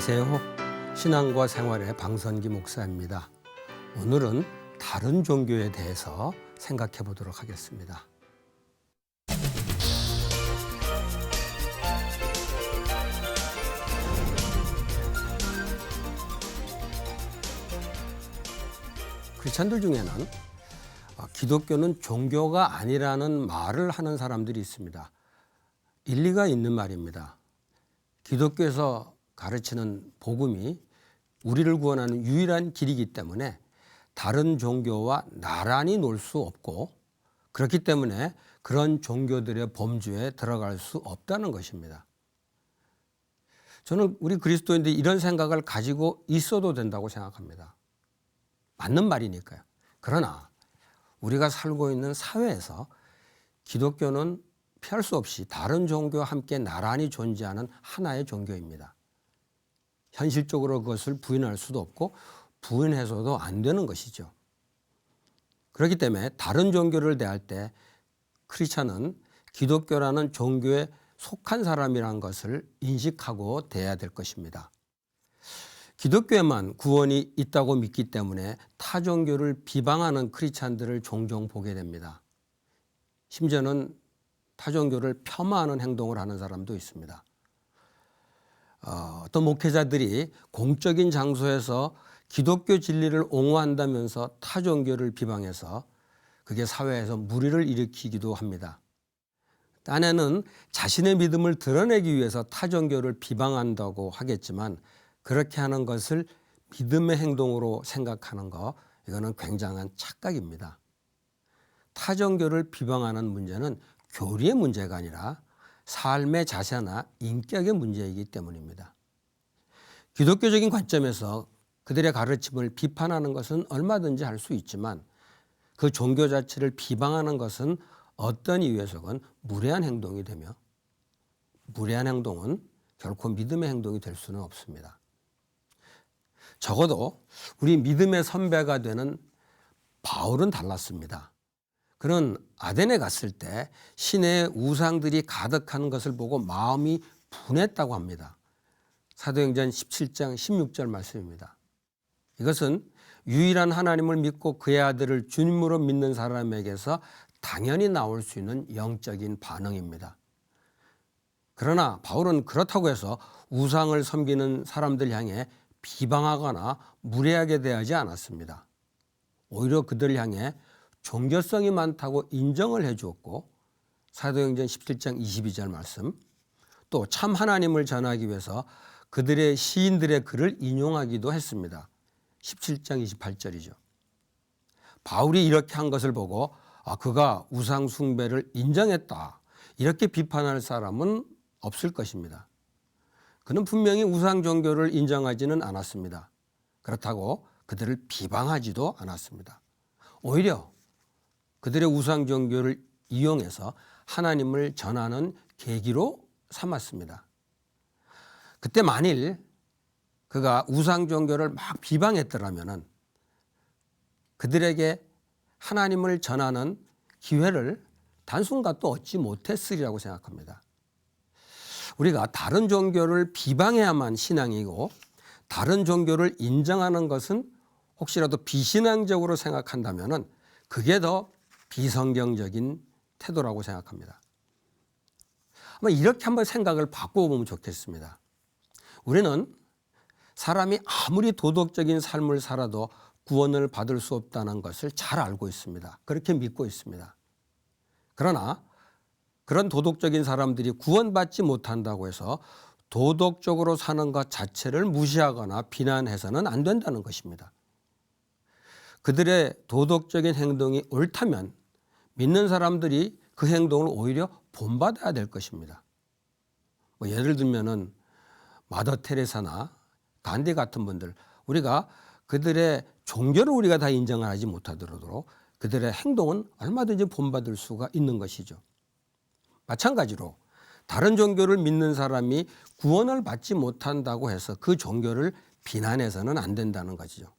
안녕하세요. 신앙과 생활의 방선기 목사입니다. 오늘은 다른 종교에 대해서 생각해 보도록 하겠습니다. 크리스찬들 중에는 기독교는 종교가 아니라는 말을 하는 사람들이 있습니다. 일리가 있는 말입니다. 기독교에서 가르치는 복음이 우리를 구원하는 유일한 길이기 때문에 다른 종교와 나란히 놀 수 없고, 그렇기 때문에 그런 종교들의 범주에 들어갈 수 없다는 것입니다. 저는 우리 그리스도인들이 이런 생각을 가지고 있어도 된다고 생각합니다. 맞는 말이니까요. 그러나 우리가 살고 있는 사회에서 기독교는 피할 수 없이 다른 종교와 함께 나란히 존재하는 하나의 종교입니다. 현실적으로 그것을 부인할 수도 없고 부인해서도 안 되는 것이죠. 그렇기 때문에 다른 종교를 대할 때 크리스찬은 기독교라는 종교에 속한 사람이라는 것을 인식하고 대해야 될 것입니다. 기독교에만 구원이 있다고 믿기 때문에 타 종교를 비방하는 크리스찬들을 종종 보게 됩니다. 심지어는 타 종교를 폄하하는 행동을 하는 사람도 있습니다. 어떤 목회자들이 공적인 장소에서 기독교 진리를 옹호한다면서 타 종교를 비방해서 그게 사회에서 물의를 일으키기도 합니다. 딴에는 자신의 믿음을 드러내기 위해서 타 종교를 비방한다고 하겠지만, 그렇게 하는 것을 믿음의 행동으로 생각하는 거, 이거는 굉장한 착각입니다. 타 종교를 비방하는 문제는 교리의 문제가 아니라 삶의 자세나 인격의 문제이기 때문입니다. 기독교적인 관점에서 그들의 가르침을 비판하는 것은 얼마든지 할 수 있지만, 그 종교 자체를 비방하는 것은 어떤 이유에서건 무례한 행동이 되며, 무례한 행동은 결코 믿음의 행동이 될 수는 없습니다. 적어도 우리 믿음의 선배가 되는 바울은 달랐습니다. 그는 아덴에 갔을 때 신의 우상들이 가득한 것을 보고 마음이 분했다고 합니다. 사도행전 17장 16절 말씀입니다. 이것은 유일한 하나님을 믿고 그의 아들을 주님으로 믿는 사람에게서 당연히 나올 수 있는 영적인 반응입니다. 그러나 바울은 그렇다고 해서 우상을 섬기는 사람들 향해 비방하거나 무례하게 대하지 않았습니다. 오히려 그들을 향해 종교성이 많다고 인정을 해 주었고, 사도행전 17장 22절 말씀, 또 참 하나님을 전하기 위해서 그들의 시인들의 글을 인용하기도 했습니다. 17장 28절이죠. 바울이 이렇게 한 것을 보고 그가 우상 숭배를 인정했다, 이렇게 비판할 사람은 없을 것입니다. 그는 분명히 우상 종교를 인정하지는 않았습니다. 그렇다고 그들을 비방하지도 않았습니다. 오히려 그들의 우상 종교를 이용해서 하나님을 전하는 계기로 삼았습니다. 그때 만일 그가 우상 종교를 막 비방했더라면 그들에게 하나님을 전하는 기회를 단순간도 얻지 못했으리라고 생각합니다. 우리가 다른 종교를 비방해야만 신앙이고, 다른 종교를 인정하는 것은 혹시라도 비신앙적으로 생각한다면 그게 더 비성경적인 태도라고 생각합니다. 아마 이렇게 한번 생각을 바꿔보면 좋겠습니다. 우리는 사람이 아무리 도덕적인 삶을 살아도 구원을 받을 수 없다는 것을 잘 알고 있습니다. 그렇게 믿고 있습니다. 그러나 그런 도덕적인 사람들이 구원받지 못한다고 해서 도덕적으로 사는 것 자체를 무시하거나 비난해서는 안 된다는 것입니다. 그들의 도덕적인 행동이 옳다면 믿는 사람들이 그 행동을 오히려 본받아야 될 것입니다. 예를 들면은 마더 테레사나 간디 같은 분들, 우리가 그들의 종교를 우리가 다 인정을 하지 못하더라도 그들의 행동은 얼마든지 본받을 수가 있는 것이죠. 마찬가지로 다른 종교를 믿는 사람이 구원을 받지 못한다고 해서 그 종교를 비난해서는 안 된다는 것이죠.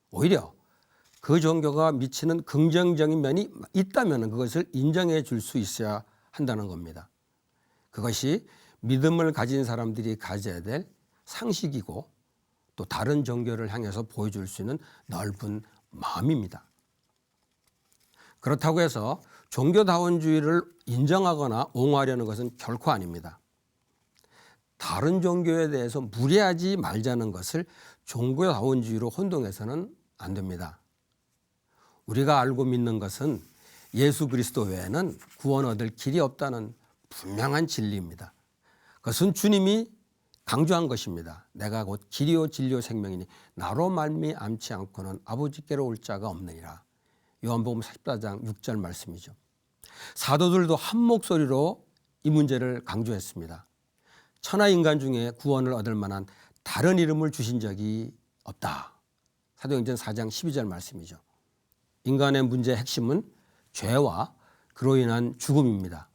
오히려 그 종교가 미치는 긍정적인 면이 있다면 그것을 인정해 줄 수 있어야 한다는 겁니다. 그것이 믿음을 가진 사람들이 가져야 될 상식이고 또 다른 종교를 향해서 보여줄 수 있는 넓은 마음입니다. 그렇다고 해서 종교다원주의를 인정하거나 옹호하려는 것은 결코 아닙니다. 다른 종교에 대해서 무례하지 말자는 것을 종교다원주의로 혼동해서는 안 됩니다. 우리가 알고 믿는 것은 예수 그리스도 외에는 구원 얻을 길이 없다는 분명한 진리입니다. 그것은 주님이 강조한 것입니다. 내가 곧 길이요 진리요 생명이니 나로 말미암지 않고는 아버지께로 올 자가 없느니라. 요한복음 14장 6절 말씀이죠. 사도들도 한 목소리로 이 문제를 강조했습니다. 천하 인간 중에 구원을 얻을 만한 다른 이름을 주신 적이 없다. 사도행전 4장 12절 말씀이죠. 인간의 문제의 핵심은 죄와 그로 인한 죽음입니다.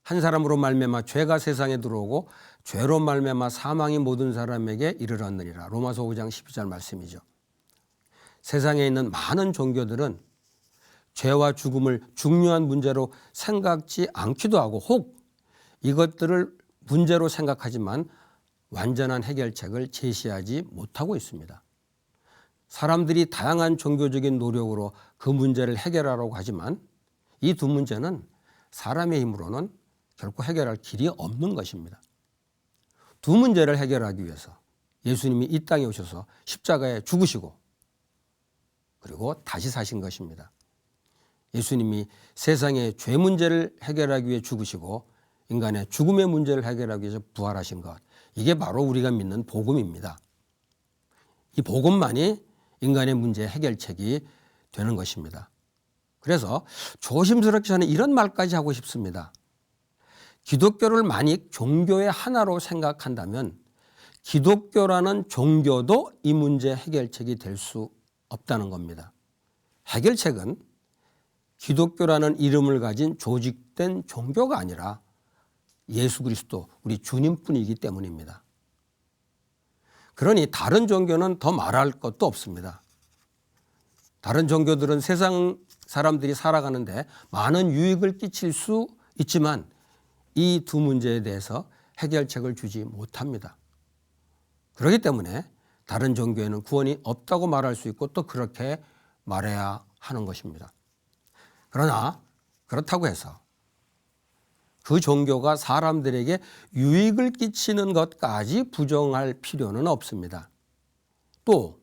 한 사람으로 말미암아 죄가 세상에 들어오고 죄로 말미암아 사망이 모든 사람에게 이르렀느니라. 로마서 5장 12절 말씀이죠. 세상에 있는 많은 종교들은 죄와 죽음을 중요한 문제로 생각지 않기도 하고 혹 이것들을 문제로 생각하지만 완전한 해결책을 제시하지 못하고 있습니다. 사람들이 다양한 종교적인 노력으로 그 문제를 해결하려고 하지만 이 두 문제는 사람의 힘으로는 결코 해결할 길이 없는 것입니다. 두 문제를 해결하기 위해서 예수님이 이 땅에 오셔서 십자가에 죽으시고 그리고 다시 사신 것입니다. 예수님이 세상의 죄 문제를 해결하기 위해 죽으시고 인간의 죽음의 문제를 해결하기 위해서 부활하신 것. 이게 바로 우리가 믿는 복음입니다. 이 복음만이 인간의 문제 해결책이 되는 것입니다. 그래서 조심스럽게 저는 이런 말까지 하고 싶습니다. 기독교를 만약 종교의 하나로 생각한다면 기독교라는 종교도 이 문제 해결책이 될 수 없다는 겁니다. 해결책은 기독교라는 이름을 가진 조직된 종교가 아니라 예수 그리스도 우리 주님뿐이기 때문입니다. 그러니 다른 종교는 더 말할 것도 없습니다. 다른 종교들은 세상 사람들이 살아가는데 많은 유익을 끼칠 수 있지만 이 두 문제에 대해서 해결책을 주지 못합니다. 그렇기 때문에 다른 종교에는 구원이 없다고 말할 수 있고 또 그렇게 말해야 하는 것입니다. 그러나 그렇다고 해서 그 종교가 사람들에게 유익을 끼치는 것까지 부정할 필요는 없습니다. 또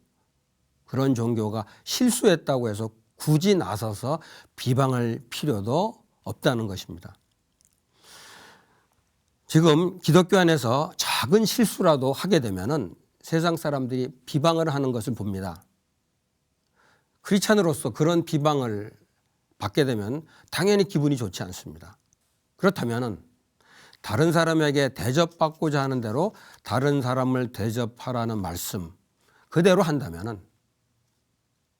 그런 종교가 실수했다고 해서 굳이 나서서 비방할 필요도 없다는 것입니다. 지금 기독교 안에서 작은 실수라도 하게 되면은 세상 사람들이 비방을 하는 것을 봅니다. 크리스찬으로서 그런 비방을 받게 되면 당연히 기분이 좋지 않습니다. 그렇다면은 다른 사람에게 대접받고자 하는 대로 다른 사람을 대접하라는 말씀 그대로 한다면은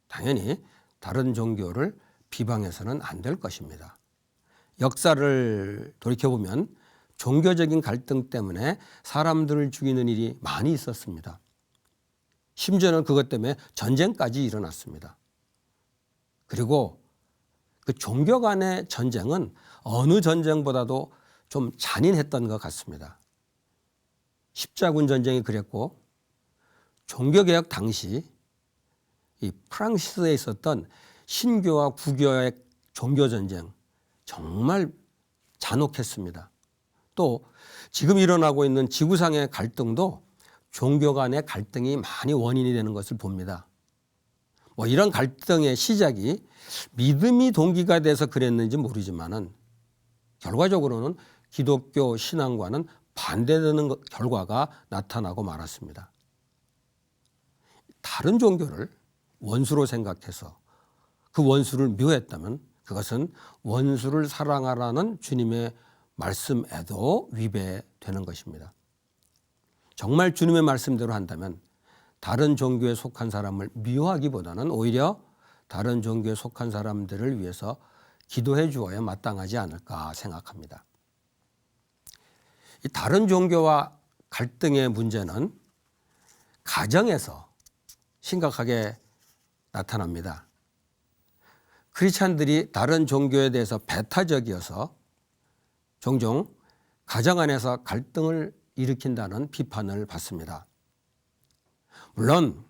당연히 다른 종교를 비방해서는 안 될 것입니다. 역사를 돌이켜보면 종교적인 갈등 때문에 사람들을 죽이는 일이 많이 있었습니다. 심지어는 그것 때문에 전쟁까지 일어났습니다. 그리고 그 종교 간의 전쟁은 어느 전쟁보다도 좀 잔인했던 것 같습니다. 십자군 전쟁이 그랬고 종교개혁 당시 이 프랑스에 있었던 신교와 구교의 종교전쟁 정말 잔혹했습니다. 또 지금 일어나고 있는 지구상의 갈등도 종교 간의 갈등이 많이 원인이 되는 것을 봅니다. 이런 갈등의 시작이 믿음이 동기가 돼서 그랬는지 모르지만은 결과적으로는 기독교 신앙과는 반대되는 결과가 나타나고 말았습니다. 다른 종교를 원수로 생각해서 그 원수를 미워했다면 그것은 원수를 사랑하라는 주님의 말씀에도 위배되는 것입니다. 정말 주님의 말씀대로 한다면 다른 종교에 속한 사람을 미워하기보다는 오히려 다른 종교에 속한 사람들을 위해서 기도해 주어야 마땅하지 않을까 생각합니다. 이 다른 종교와 갈등의 문제는 가정에서 심각하게 나타납니다. 크리스찬들이 다른 종교에 대해서 배타적이어서 종종 가정 안에서 갈등을 일으킨다는 비판을 받습니다. 물론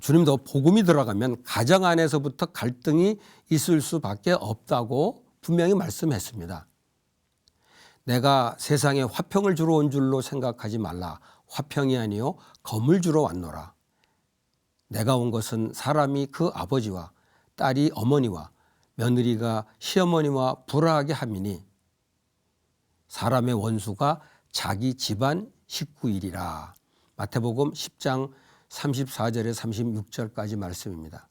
주님도 복음이 들어가면 가정 안에서부터 갈등이 있을 수밖에 없다고 분명히 말씀했습니다. 내가 세상에 화평을 주러 온 줄로 생각하지 말라. 화평이 아니요 검을 주러 왔노라. 내가 온 것은 사람이 그 아버지와 딸이 어머니와 며느리가 시어머니와 불화하게 함이니 사람의 원수가 자기 집안 식구이리라. 마태복음 10장 34절에 36절까지 말씀입니다.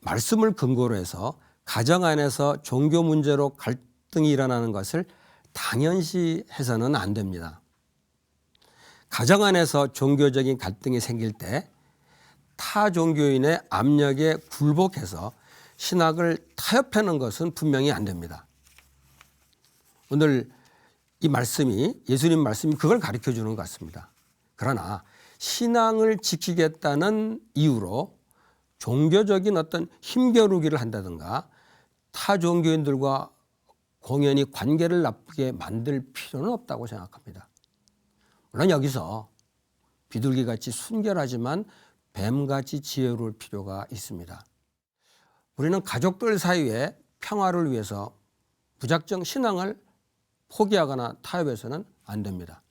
말씀을 근거로 해서 가정 안에서 종교 문제로 갈등이 일어나는 것을 당연시 해서는 안 됩니다. 가정 안에서 종교적인 갈등이 생길 때 타 종교인의 압력에 굴복해서 신학을 타협하는 것은 분명히 안 됩니다. 오늘 이 말씀이 예수님 말씀이 그걸 가르쳐 주는 것 같습니다. 그러나 신앙을 지키겠다는 이유로 종교적인 어떤 힘겨루기를 한다든가 타 종교인들과 공연히 관계를 나쁘게 만들 필요는 없다고 생각합니다. 물론 여기서 비둘기같이 순결하지만 뱀같이 지혜로울 필요가 있습니다. 우리는 가족들 사이의 평화를 위해서 무작정 신앙을 포기하거나 타협해서는 안 됩니다.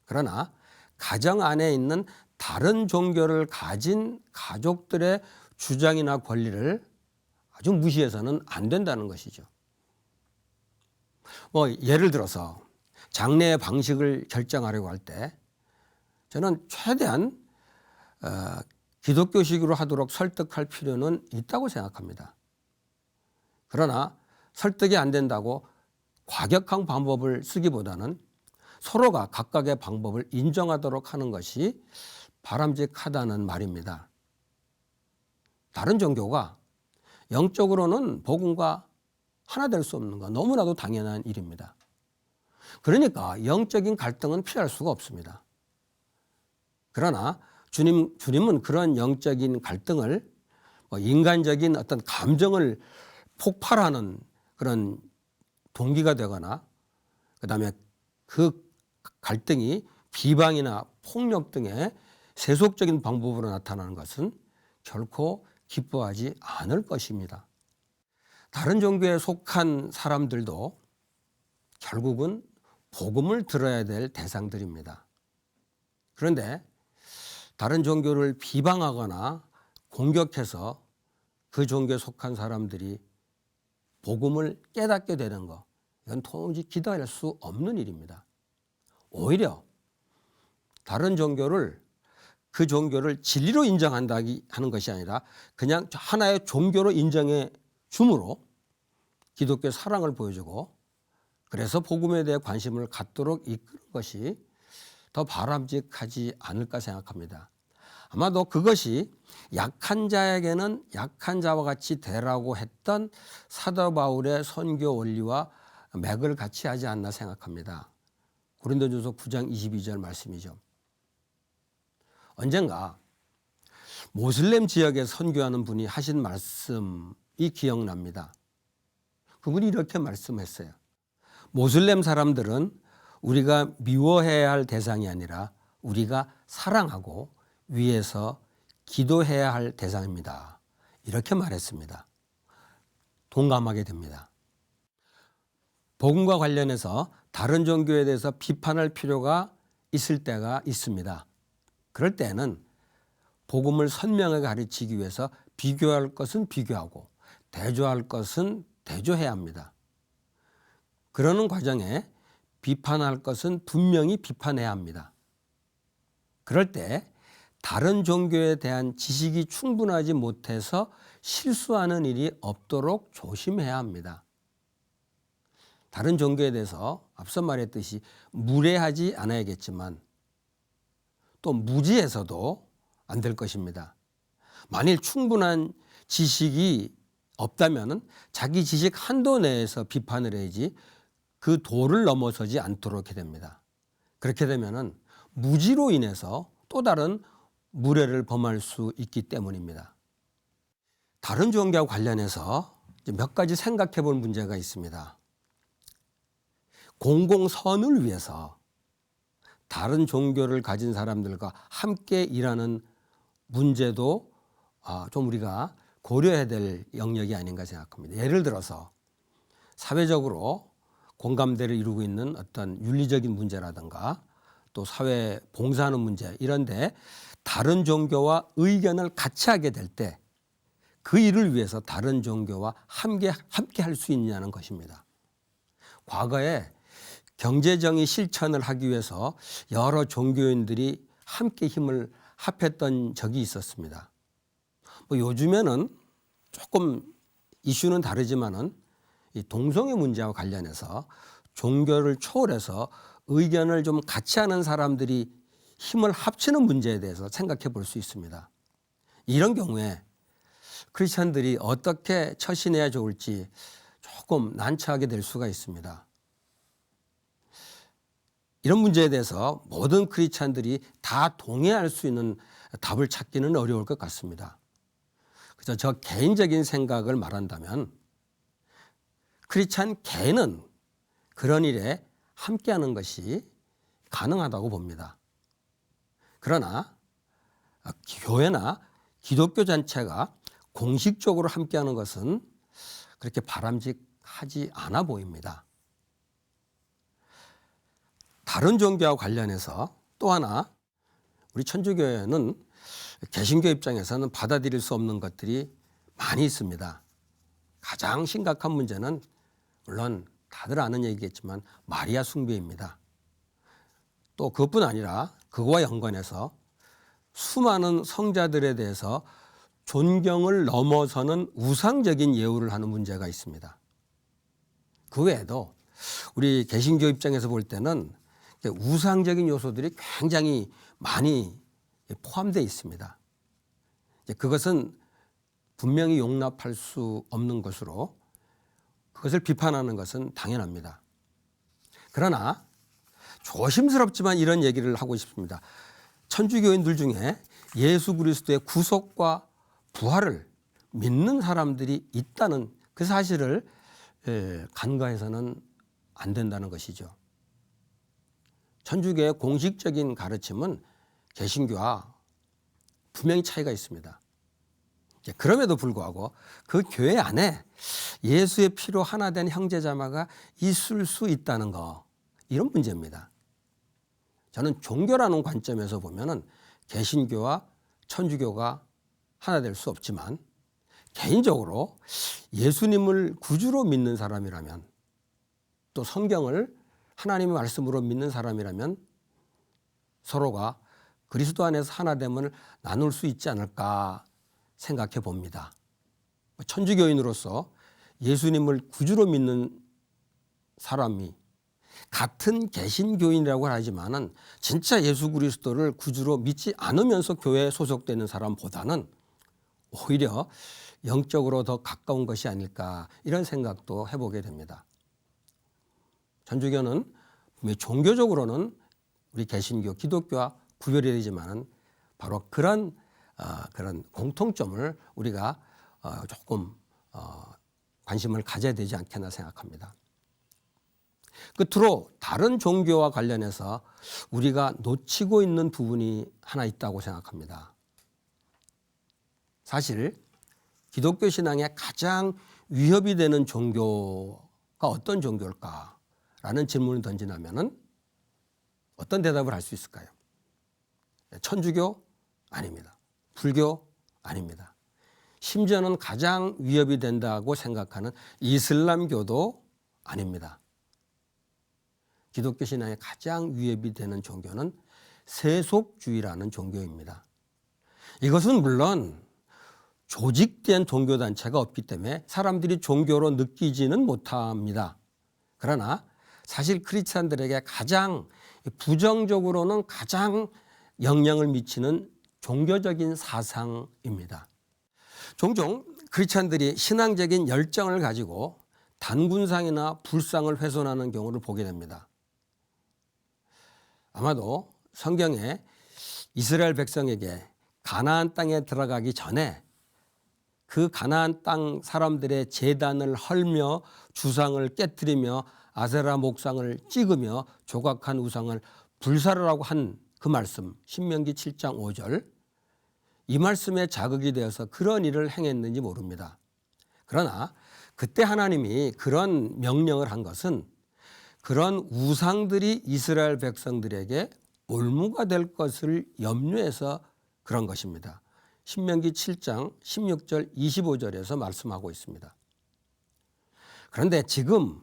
그러나 가정 안에 있는 다른 종교를 가진 가족들의 주장이나 권리를 아주 무시해서는 안 된다는 것이죠. 예를 들어서 장례의 방식을 결정하려고 할 때 저는 최대한 기독교식으로 하도록 설득할 필요는 있다고 생각합니다. 그러나 설득이 안 된다고 과격한 방법을 쓰기보다는 서로가 각각의 방법을 인정하도록 하는 것이 바람직하다는 말입니다. 다른 종교가 영적으로는 복음과 하나 될 수 없는 건 너무나도 당연한 일입니다. 그러니까 영적인 갈등은 피할 수가 없습니다. 그러나 주님은 그런 영적인 갈등을 인간적인 어떤 감정을 폭발하는 그런 동기가 되거나 그다음에 그 갈등이 비방이나 폭력 등의 세속적인 방법으로 나타나는 것은 결코 기뻐하지 않을 것입니다. 다른 종교에 속한 사람들도 결국은 복음을 들어야 될 대상들입니다. 그런데 다른 종교를 비방하거나 공격해서 그 종교에 속한 사람들이 복음을 깨닫게 되는 것, 이건 도무지 기다릴 수 없는 일입니다. 오히려 다른 종교를 그 종교를 진리로 인정한다 하는 것이 아니라 그냥 하나의 종교로 인정해 줌으로 기독교의 사랑을 보여주고 그래서 복음에 대해 관심을 갖도록 이끄는 것이 더 바람직하지 않을까 생각합니다. 아마도 그것이 약한 자에게는 약한 자와 같이 되라고 했던 사도 바울의 선교 원리와 맥을 같이 하지 않나 생각합니다. 고린도전서 9장 22절 말씀이죠. 언젠가 모슬렘 지역에 선교하는 분이 하신 말씀이 기억납니다. 그분이 이렇게 말씀했어요. 모슬렘 사람들은 우리가 미워해야 할 대상이 아니라 우리가 사랑하고 위해서 기도해야 할 대상입니다. 이렇게 말했습니다. 동감하게 됩니다. 복음과 관련해서 다른 종교에 대해서 비판할 필요가 있을 때가 있습니다. 그럴 때는 복음을 선명하게 가르치기 위해서 비교할 것은 비교하고 대조할 것은 대조해야 합니다. 그러는 과정에 비판할 것은 분명히 비판해야 합니다. 그럴 때 다른 종교에 대한 지식이 충분하지 못해서 실수하는 일이 없도록 조심해야 합니다. 다른 종교에 대해서 앞서 말했듯이 무례하지 않아야겠지만 또 무지해서도 안 될 것입니다. 만일 충분한 지식이 없다면 자기 지식 한도 내에서 비판을 해야지 그 도를 넘어서지 않도록 해야 됩니다. 그렇게 되면 무지로 인해서 또 다른 무례를 범할 수 있기 때문입니다. 다른 종교와 관련해서 몇 가지 생각해 볼 문제가 있습니다. 공공선을 위해서 다른 종교를 가진 사람들과 함께 일하는 문제도 좀 우리가 고려해야 될 영역이 아닌가 생각합니다. 예를 들어서 사회적으로 공감대를 이루고 있는 어떤 윤리적인 문제라든가 또 사회 봉사하는 문제 이런데 다른 종교와 의견을 같이 하게 될 때 그 일을 위해서 다른 종교와 함께 할 수 있냐는 것입니다. 과거에 경제정의 실천을 하기 위해서 여러 종교인들이 함께 힘을 합했던 적이 있었습니다. 요즘에는 조금 이슈는 다르지만은 이 동성애 문제와 관련해서 종교를 초월해서 의견을 좀 같이 하는 사람들이 힘을 합치는 문제에 대해서 생각해 볼 수 있습니다. 이런 경우에 크리스천들이 어떻게 처신해야 좋을지 조금 난처하게 될 수가 있습니다. 이런 문제에 대해서 모든 크리스천들이 다 동의할 수 있는 답을 찾기는 어려울 것 같습니다. 그래서 저 개인적인 생각을 말한다면 크리스천 개는 그런 일에 함께하는 것이 가능하다고 봅니다. 그러나 교회나 기독교 단체가 공식적으로 함께하는 것은 그렇게 바람직하지 않아 보입니다. 다른 종교와 관련해서 또 하나 우리 천주교회는 개신교 입장에서는 받아들일 수 없는 것들이 많이 있습니다. 가장 심각한 문제는 물론 다들 아는 얘기겠지만 마리아 숭배입니다. 또 그것뿐 아니라 그거와 연관해서 수많은 성자들에 대해서 존경을 넘어서는 우상적인 예우를 하는 문제가 있습니다. 그 외에도 우리 개신교 입장에서 볼 때는 우상적인 요소들이 굉장히 많이 포함되어 있습니다. 그것은 분명히 용납할 수 없는 것으로 그것을 비판하는 것은 당연합니다. 그러나 조심스럽지만 이런 얘기를 하고 싶습니다. 천주교인들 중에 예수 그리스도의 구속과 부활을 믿는 사람들이 있다는 그 사실을 간과해서는 안 된다는 것이죠. 천주교의 공식적인 가르침은 개신교와 분명히 차이가 있습니다. 그럼에도 불구하고 그 교회 안에 예수의 피로 하나 된 형제자매가 있을 수 있다는 거, 이런 문제입니다. 저는 종교라는 관점에서 보면은 개신교와 천주교가 하나 될 수 없지만 개인적으로 예수님을 구주로 믿는 사람이라면 또 성경을 하나님의 말씀으로 믿는 사람이라면 서로가 그리스도 안에서 하나됨을 나눌 수 있지 않을까 생각해 봅니다. 천주교인으로서 예수님을 구주로 믿는 사람이 같은 개신교인이라고 하지만은 진짜 예수 그리스도를 구주로 믿지 않으면서 교회에 소속되는 사람보다는 오히려 영적으로 더 가까운 것이 아닐까 이런 생각도 해보게 됩니다. 천주교는 종교적으로는 우리 개신교, 기독교와 구별이 되지만은 바로 그런 공통점을 우리가 조금 관심을 가져야 되지 않겠나 생각합니다. 끝으로 다른 종교와 관련해서 우리가 놓치고 있는 부분이 하나 있다고 생각합니다. 사실 기독교 신앙에 가장 위협이 되는 종교가 어떤 종교일까라는 질문을 던진다면 어떤 대답을 할 수 있을까요? 천주교? 아닙니다. 불교? 아닙니다. 심지어는 가장 위협이 된다고 생각하는 이슬람교도 아닙니다. 기독교 신앙에 가장 위협이 되는 종교는 세속주의라는 종교입니다. 이것은 물론 조직된 종교단체가 없기 때문에 사람들이 종교로 느끼지는 못합니다. 그러나 사실 크리스찬들에게 가장 부정적으로는 가장 영향을 미치는 종교적인 사상입니다. 종종 크리스찬들이 신앙적인 열정을 가지고 단군상이나 불상을 훼손하는 경우를 보게 됩니다. 아마도 성경에 이스라엘 백성에게 가나안 땅에 들어가기 전에 그 가나안 땅 사람들의 제단을 헐며 주상을 깨뜨리며 아세라 목상을 찍으며 조각한 우상을 불사르라고 한 그 말씀 신명기 7장 5절 이 말씀에 자극이 되어서 그런 일을 행했는지 모릅니다. 그러나 그때 하나님이 그런 명령을 한 것은 그런 우상들이 이스라엘 백성들에게 올무가 될 것을 염려해서 그런 것입니다. 신명기 7장 16절 25절에서 말씀하고 있습니다. 그런데 지금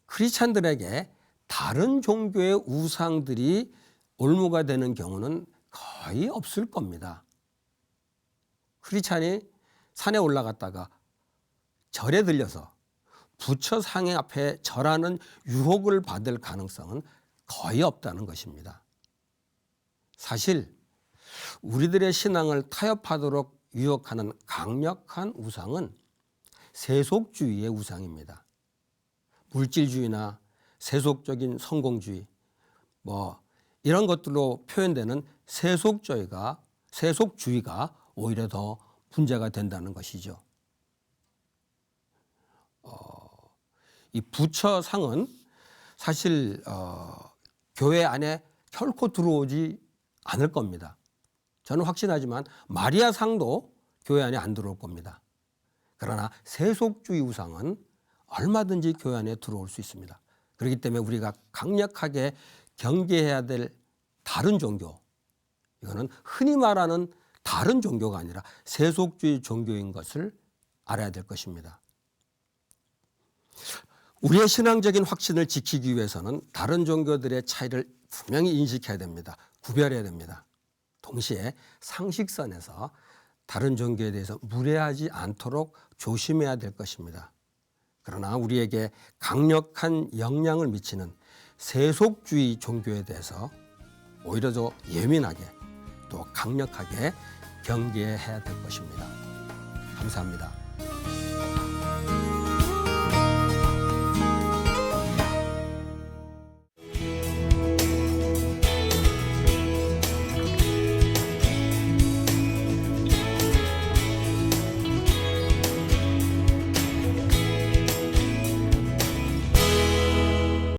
크리스찬들에게 다른 종교의 우상들이 올무가 되는 경우는 거의 없을 겁니다. 크리스찬이 산에 올라갔다가 절에 들려서 부처 상에 앞에 절하는 유혹을 받을 가능성은 거의 없다는 것입니다. 사실 우리들의 신앙을 타협하도록 유혹하는 강력한 우상은 세속주의의 우상입니다. 물질주의나 세속적인 성공주의 이런 것들로 표현되는 세속주의가 오히려 더 문제가 된다는 것이죠. 이 부처상은 사실 교회 안에 결코 들어오지 않을 겁니다. 저는 확신하지만 마리아상도 교회 안에 안 들어올 겁니다. 그러나 세속주의 우상은 얼마든지 교회 안에 들어올 수 있습니다. 그렇기 때문에 우리가 강력하게 경계해야 될 다른 종교, 이거는 흔히 말하는 다른 종교가 아니라 세속주의 종교인 것을 알아야 될 것입니다. 우리의 신앙적인 확신을 지키기 위해서는 다른 종교들의 차이를 분명히 인식해야 됩니다. 구별해야 됩니다. 동시에 상식선에서 다른 종교에 대해서 무례하지 않도록 조심해야 될 것입니다. 그러나 우리에게 강력한 영향을 미치는 세속주의 종교에 대해서 오히려 더 예민하게 또 강력하게 경계해야 될 것입니다. 감사합니다.